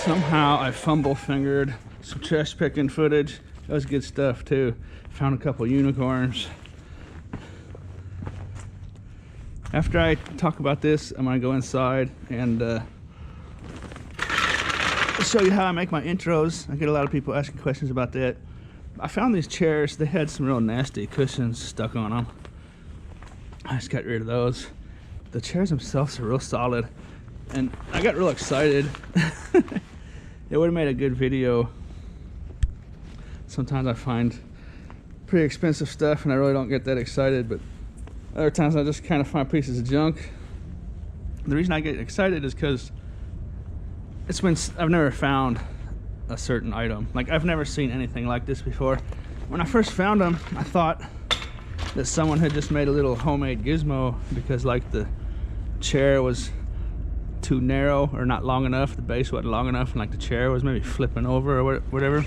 Somehow I fumble fingered some trash picking footage. That was good stuff too. Found a couple unicorns. After I talk about this, I'm gonna go inside and show you how I make my intros. I get a lot of people asking questions about that. I found these chairs. They had some real nasty cushions stuck on them. I just got rid of those. The chairs themselves are real solid, and I got real excited. It would have made a good video. Sometimes I find pretty expensive stuff and I really don't get that excited, but other times I just kind of find pieces of junk. The reason I get excited is because it's when I've never found a certain item. Like, I've never seen anything like this before. When I first found them, I thought that someone had just made a little homemade gizmo because, like, the chair was too narrow or not long enough, the base wasn't long enough, and like the chair was maybe flipping over or whatever.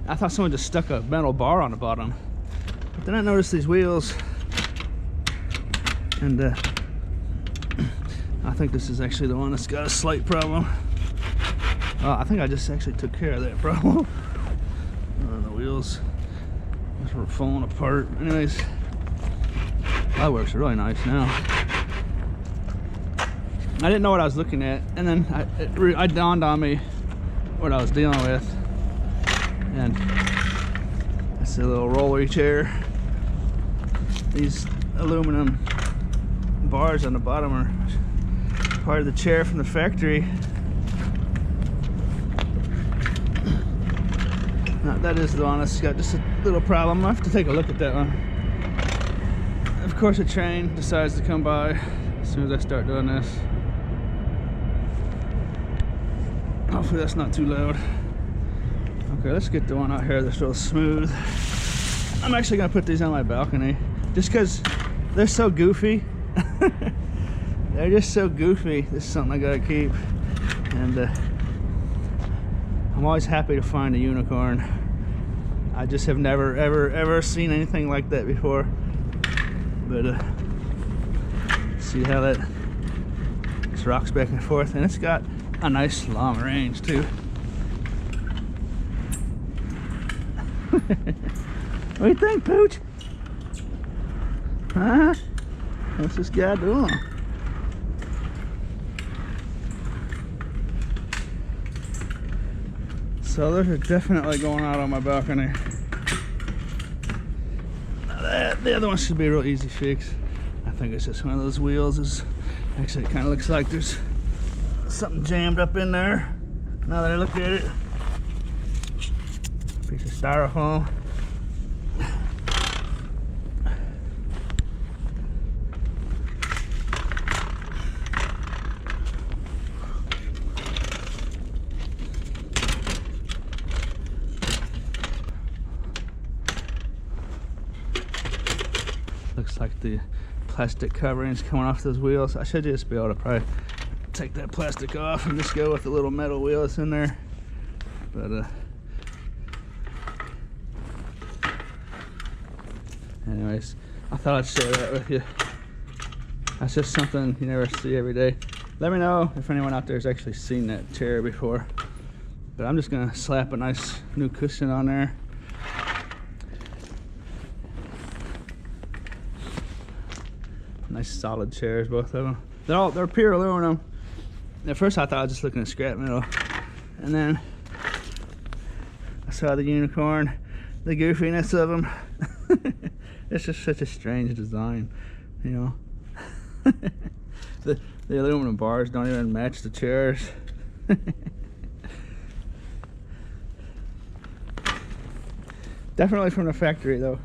I thought someone just stuck a metal bar on the bottom. But then I noticed these wheels, and I think this is actually the one that's got a slight problem. I think I just actually took care of that problem. The wheels just were falling apart. Anyways, that works really nice now. I didn't know what I was looking at, and then it dawned on me what I was dealing with. And it's a little rollery chair. These aluminum bars on the bottom are part of the chair from the factory. Now, that is the one that's got just a little problem. I have to take a look at that one. Of course, a train decides to come by as soon as I start doing this. Hopefully that's not too loud. Okay, let's get the one out here that's real smooth. I'm actually gonna put these on my balcony just because they're so goofy. They're just so goofy. This is something I gotta keep. And I'm always happy to find a unicorn. I just have never ever seen anything like that before. But see how that just rocks back and forth, and it's got a nice long range too. What do you think, Pooch? Huh? What's this guy doing? So those are definitely going out on my balcony. Now the other one should be a real easy fix. I think it's just one of those wheels. Actually, it kind of looks like there's something jammed up in there. Now that I look at it, piece of styrofoam. Looks like the plastic coverings coming off those wheels. I should just be able to probably take that plastic off and just go with the little metal wheel that's in there. But anyways, I thought I'd share that with you. That's just something you never see every day. Let me know if anyone out there has actually seen that chair before. But I'm just gonna slap a nice new cushion on there. Nice solid chairs, both of them. They're pure aluminum. At first I thought I was just looking at scrap metal, and then I saw the unicorn, the goofiness of them. It's just such a strange design, you know. The aluminum bars don't even match the chairs. Definitely from the factory though.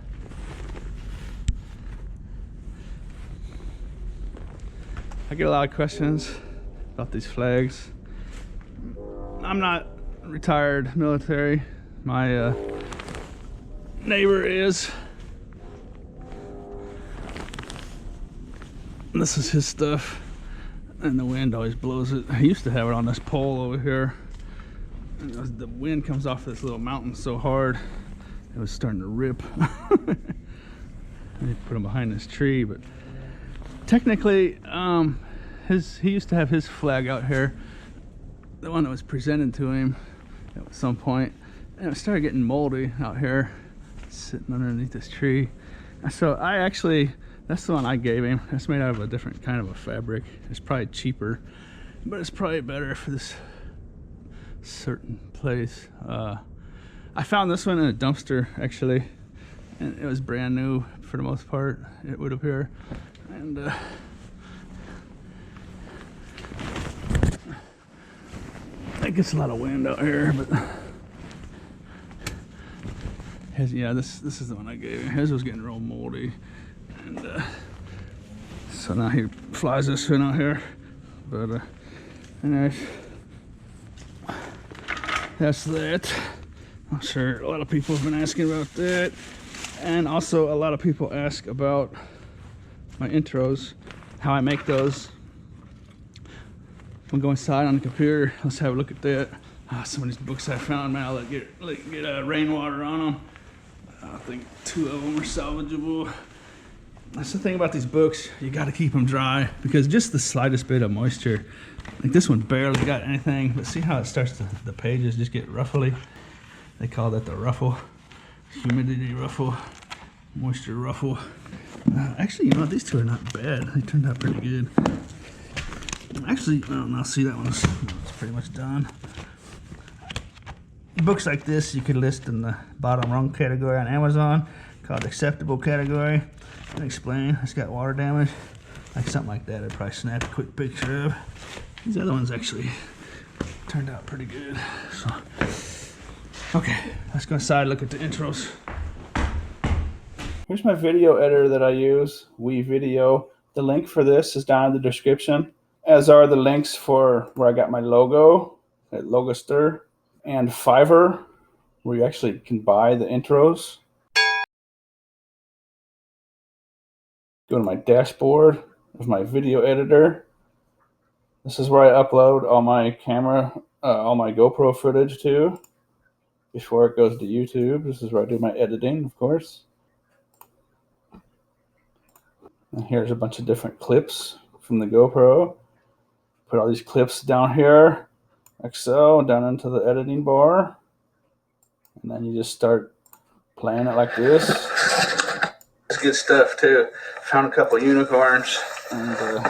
I get a lot of questions about these flags. I'm not retired military. My neighbor is. This is his stuff, and the wind always blows it. I used to have it on this pole over here, and the wind comes off this little mountain so hard it was starting to rip. I put him behind this tree, but technically he used to have his flag out here the one that was presented to him at some point, and it started getting moldy out here, sitting underneath this tree. So that's the one I gave him. That's made out of a different kind of a fabric. It's probably cheaper, but it's probably better for this certain place. I found this one in a dumpster actually, and it was brand new for the most part, it would appear. And it gets a lot of wind out here, but this is the one I gave him. His was getting real moldy, and so now he flies this one out here. But anyways, that's that. I'm sure a lot of people have been asking about that, and also a lot of people ask about my intros, how I make those. I'm going inside on the computer. Let's have a look at that. Some of these books I found, man, I'll get rainwater on them. I think 2 of them are salvageable. That's the thing about these books, you got to keep them dry, because just the slightest bit of moisture, like this one barely got anything, but see how it starts to, the pages just get ruffly. They call that the ruffle, humidity ruffle, moisture ruffle. Actually, you know what, these two are not bad. They turned out pretty good. Actually, I don't know, see, that one's pretty much done. Books like this you could list in the bottom rung category on Amazon, called acceptable category, and explain it's got water damage. Like something like that, I'd probably snap a quick picture of. These other ones actually turned out pretty good. So, okay, let's go inside and look at the intros. Here's my video editor that I use, WeVideo. The link for this is down in the description, as are the links for where I got my logo at Logoster, and Fiverr, where you actually can buy the intros. Go to my dashboard of my video editor. This is where I upload all my all my GoPro footage to before it goes to YouTube. This is where I do my editing, of course. And here's a bunch of different clips from the GoPro. Put all these clips down here, like so, down into the editing bar. And then you just start playing it like this. It's good stuff too. Found a couple unicorns, and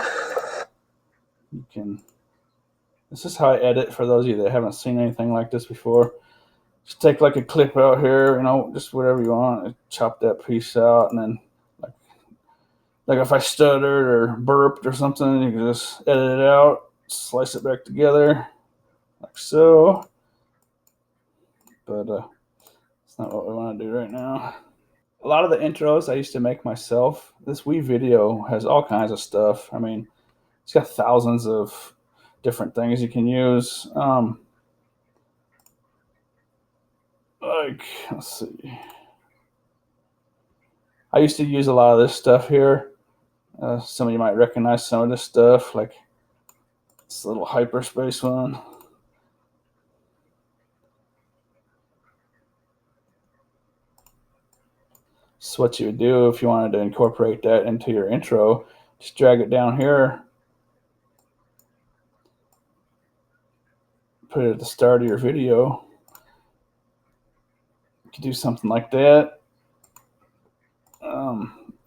you can. This is how I edit for those of you that haven't seen anything like this before. Just take like a clip out here, you know, just whatever you want. Chop that piece out, and then like if I stuttered or burped or something, you can just edit it out, slice it back together, like so. But it's not what we want to do right now. A lot of the intros I used to make myself. This WeVideo has all kinds of stuff. I mean, it's got thousands of different things you can use. Like, let's see. I used to use a lot of this stuff here. Some of you might recognize some of this stuff, like this little hyperspace one. So what you would do if you wanted to incorporate that into your intro, just drag it down here, put it at the start of your video. You can do something like that.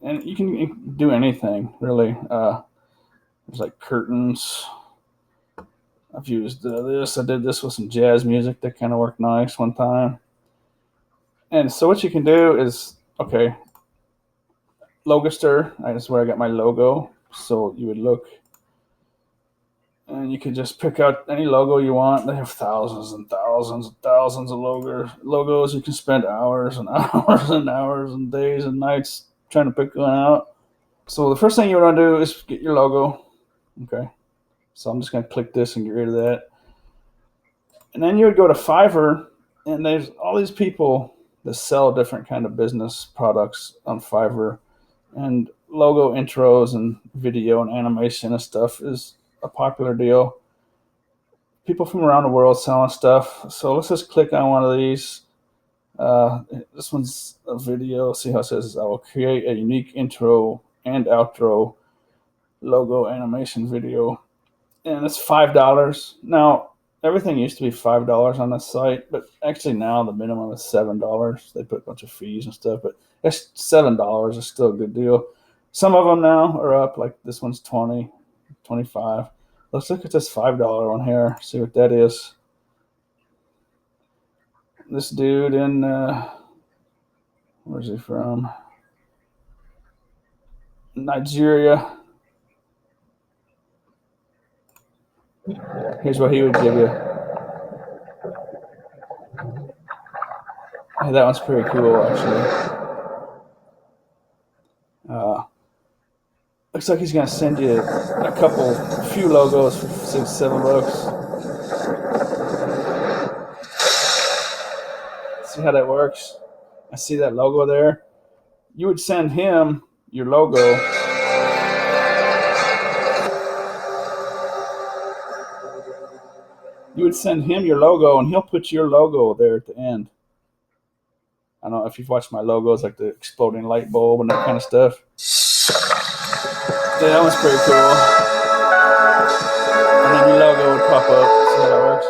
And you can do anything, really. There's like curtains. I've used this. I did this with some jazz music that kind of worked nice one time. And so what you can do is, okay, Logoster, that's where I got my logo. So you would look, and you could just pick out any logo you want. They have thousands and thousands and thousands of logos. You can spend hours and hours and hours and days and nights trying to pick one out. So the first thing you want to do is get your logo. Okay. So I'm just going to click this and get rid of that. And then you would go to Fiverr, and there's all these people that sell different kind of business products on Fiverr. And logo intros and video and animation and stuff is a popular deal. People from around the world selling stuff. So let's just click on one of these. This one's a video. See how it says, I will create a unique intro and outro logo animation video. And it's $5. Now, everything used to be $5 on the site, but actually now the minimum is $7. They put a bunch of fees and stuff, but it's $7 is still a good deal. Some of them now are up, like this one's 20, 25. Let's look at this $5 one here, see what that is. This dude in, where's he from? Nigeria. Here's what he would give you. Hey, that one's pretty cool, actually. Looks like he's gonna send you a few logos for $6, $7. See how that works? I see that logo there. You would send him your logo. You would send him your logo, and he'll put your logo there at the end. I don't know if you've watched my logos, like the exploding light bulb and that kind of stuff. Yeah, that one's pretty cool. And then your logo would pop up. See how that works?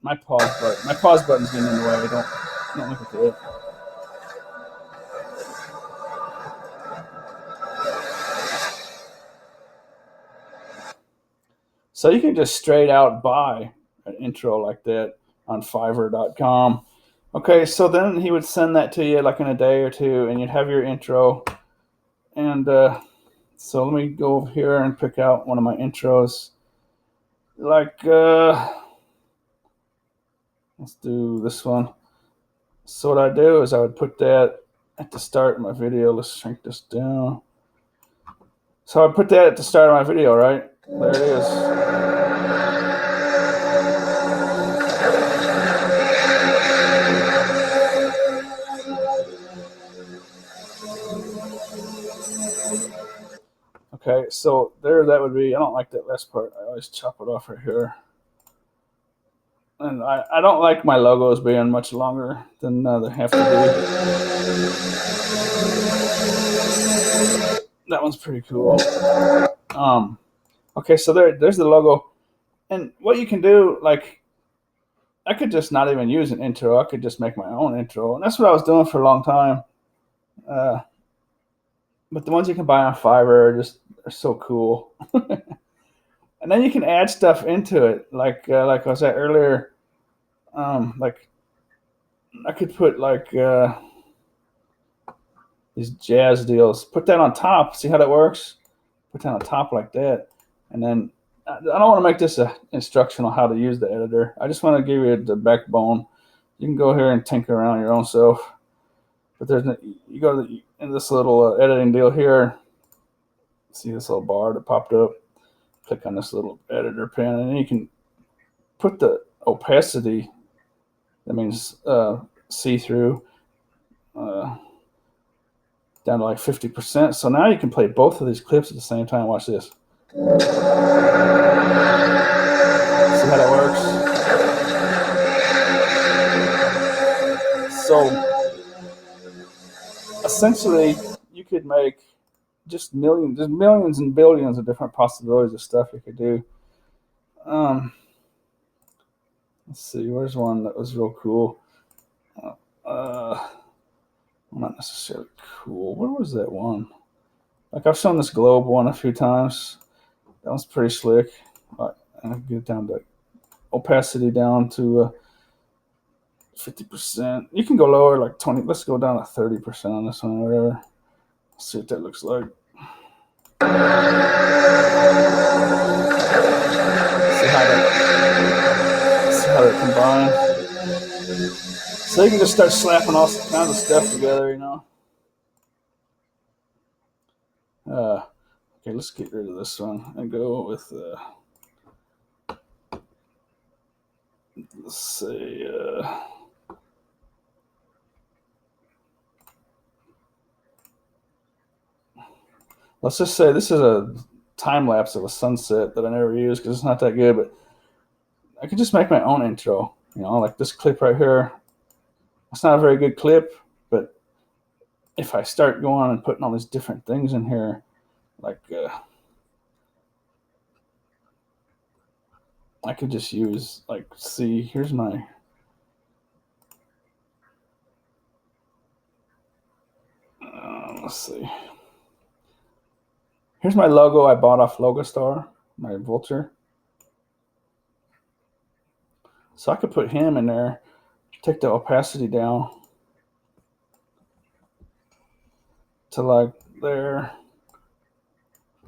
My pause button's getting in the way. Don't look at that. So you can just straight out buy an intro like that on Fiverr.com. Okay, so then he would send that to you like in a day or two, and you'd have your intro. And so let me go over here and pick out one of my intros. Like, let's do this one. So what I do is I would put that at the start of my video. Let's shrink this down. So I put that at the start of my video, right? There it is. Okay, so there that would be. I don't like that last part. I always chop it off right here. And I don't like my logos being much longer than they have to be. That one's pretty cool. Okay, so there's the logo. And what you can do, like, I could just not even use an intro. I could just make my own intro. And that's what I was doing for a long time. But the ones you can buy on Fiverr are so cool. And then you can add stuff into it, like I was at earlier. Like I could put like these jazz deals. Put that on top. See how that works? Put that on top like that, and then I don't want to make this an instructional how to use the editor. I just want to give you the backbone. You can go here and tinker around your own self. But you go in this little editing deal here. See this little bar that popped up? Click on this little editor pen, and then you can put the opacity. That means see-through down to like 50%. So now you can play both of these clips at the same time. Watch this. See how that works? So essentially, you could make just there's millions and billions of different possibilities of stuff you could do. Let's see, where's one that was real cool? Not necessarily cool. Where was that one? Like I've shown this globe one a few times. That one's pretty slick. Right, and I get down to opacity down to 50%. You can go lower, like 20. Let's go down to 30% on this one, or whatever. Let's see what that looks like. See how that combines. So you can just start slapping all kinds of stuff together, you know. Okay, let's get rid of this one and go with, let's say, let's just say this is a time lapse of a sunset that I never use because it's not that good, but I could just make my own intro, you know, like this clip right here. It's not a very good clip, but if I start going and putting all these different things in here, like I could just use, like, see, here's my, let's see. Here's my logo I bought off Logostar, my vulture. So I could put him in there, take the opacity down to like there.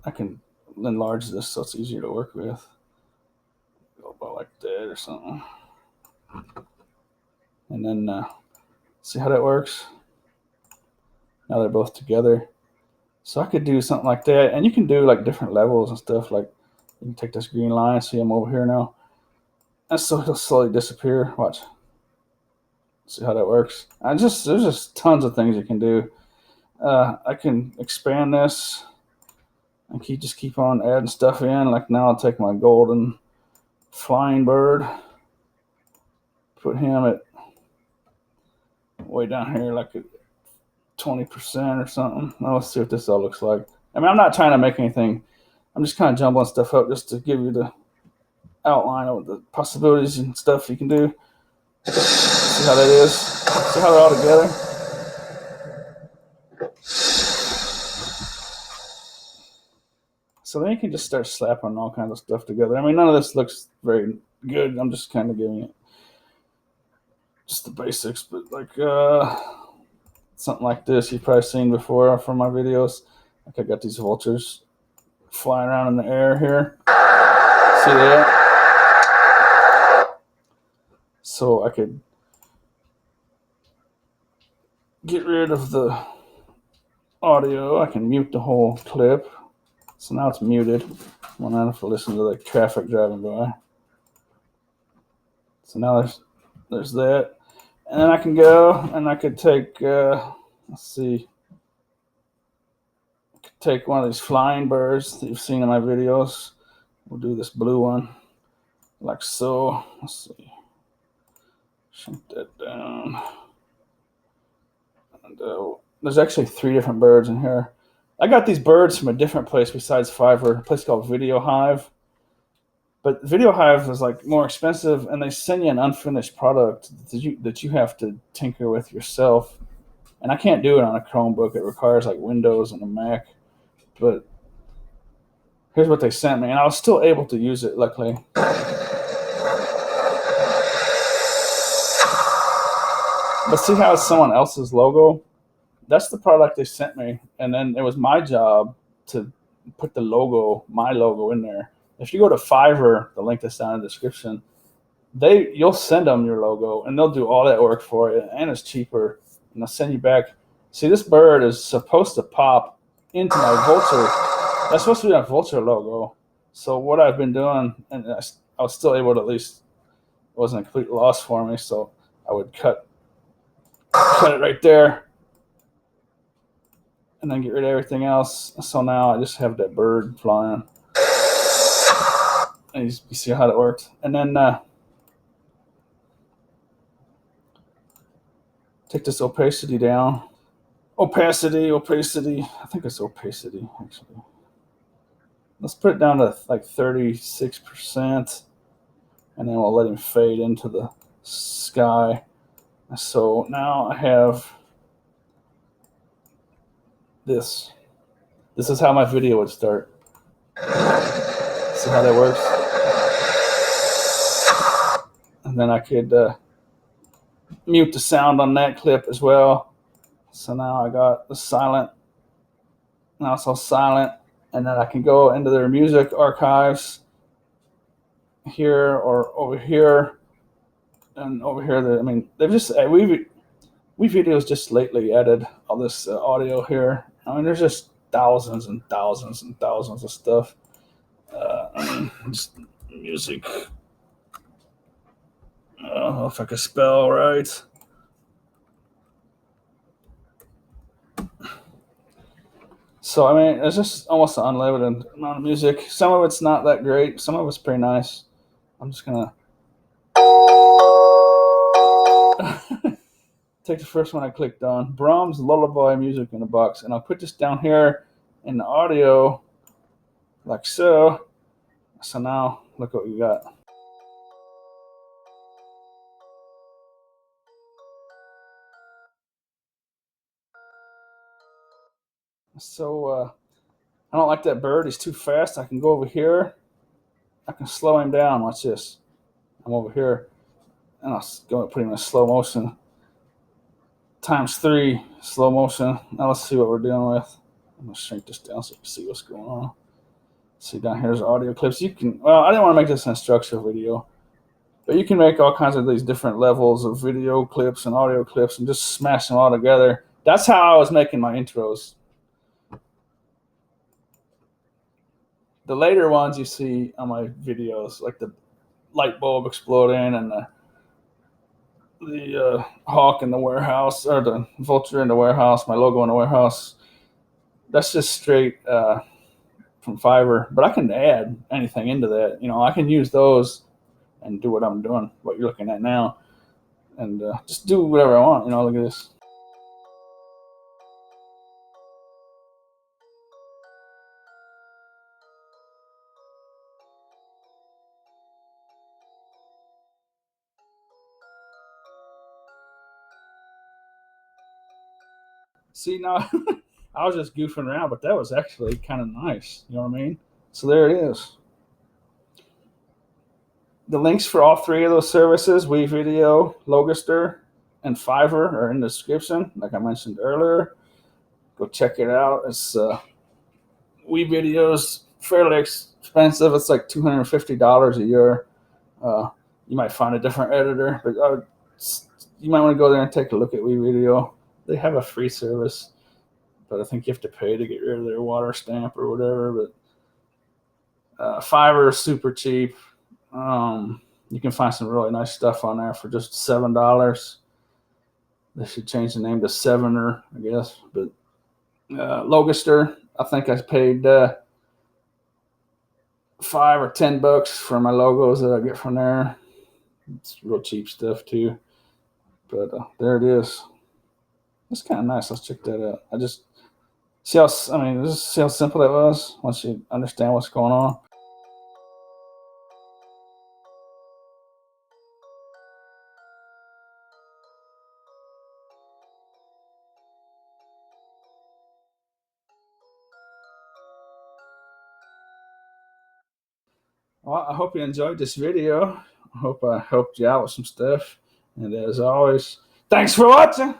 I can enlarge this so it's easier to work with. Go about like that or something. And then see how that works? Now they're both together. So I could do something like that. And you can do like different levels and stuff. Like you can take this green line, see I'm over here now. And so it'll slowly disappear. Watch. See how that works. There's just tons of things you can do. I can expand this and just keep on adding stuff in. Like now I'll take my golden flying bird, put him at way down here, like at 20% or something. Now let's see what this all looks like. I mean, I'm not trying to make anything. I'm just kind of jumbling stuff up just to give you the outline of the possibilities and stuff you can do. See how that is? See how they're all together? So then you can just start slapping all kinds of stuff together. I mean, none of this looks very good. I'm just kind of giving it just the basics, but like something like this you've probably seen before from my videos. Like I got these vultures flying around in the air here. See that? So I could get rid of the audio. I can mute the whole clip. So now it's muted. I don't have to listen to the traffic driving by. So now there's that. And then I can go and I could take, let's see, I could take one of these flying birds that you've seen in my videos. We'll do this blue one, like so. Let's see, shrink that down. And there's actually 3 different birds in here. I got these birds from a different place besides Fiverr, a place called Video Hive. But Video Hive is like more expensive, and they send you an unfinished product that you have to tinker with yourself. And I can't do it on a Chromebook. It requires like Windows and a Mac. But here's what they sent me, and I was still able to use it, luckily. But see how it's someone else's logo? That's the product they sent me, and then it was my job to put the logo, my logo, in there. If you go to Fiverr, the link that's down in the description, you'll send them your logo, and they'll do all that work for you, and it's cheaper, and they'll send you back. See, this bird is supposed to pop into my vulture. That's supposed to be my vulture logo. So what I've been doing, and I was still able to, at least, it wasn't a complete loss for me, so I would cut it right there, and then get rid of everything else. So now I just have that bird flying. And you see how that worked. And then take this opacity down. Opacity. I think it's opacity, actually. Let's put it down to like 36%. And then we'll let him fade into the sky. So now I have this. This is how my video would start. See how that works? And then I could mute the sound on that clip as well. So now I got the silent. Now it's all silent. And then I can go into their music archives here or over here. And over here, I mean, they've just, we videos just lately added all this audio here. I mean, there's just thousands and thousands and thousands of stuff. I mean, just music. I don't know if I can spell right. So, I mean, it's just almost an unlimited amount of music. Some of it's not that great. Some of it's pretty nice. I'm just going to take the first one I clicked on. Brahms Lullaby Music in a Box. And I'll put this down here in the audio like so. So now, look what we got. So I don't like that bird. He's too fast. I can go over here. I can slow him down. Watch this. I'm over here, and I'll go and put him in slow motion. ×3 slow motion. Now let's see what we're dealing with. I'm gonna shrink this down so you can see what's going on. See down here's audio clips. You can. Well, I didn't want to make this an instructional video, but you can make all kinds of these different levels of video clips and audio clips and just smash them all together. That's how I was making my intros. The later ones you see on my videos, like the light bulb exploding and the hawk in the warehouse, or the vulture in the warehouse, my logo in the warehouse. That's just straight from Fiverr, but I can add anything into that. You know, I can use those and do what I'm doing, what you're looking at now, and just do whatever I want. You know, look at this. See, now I was just goofing around, but that was actually kind of nice. You know what I mean? So there it is. The links for all three of those services, WeVideo, Logister, and Fiverr, are in the description, like I mentioned earlier. Go check it out. It's WeVideo's fairly expensive. It's like $250 a year. You might find a different editor, but you might want to go there and take a look at WeVideo. They have a free service, but I think you have to pay to get rid of their water stamp or whatever. But Fiverr is super cheap. You can find some really nice stuff on there for just $7. They should change the name to Sevener, I guess. But Logister, I think I paid $5 or $10 for my logos that I get from there. It's real cheap stuff too. But there it is. It's kind of nice. Let's check that out. I just see how just see how simple that was once you understand what's going on. Well, I hope you enjoyed this video. I hope I helped you out with some stuff. And as always, thanks for watching.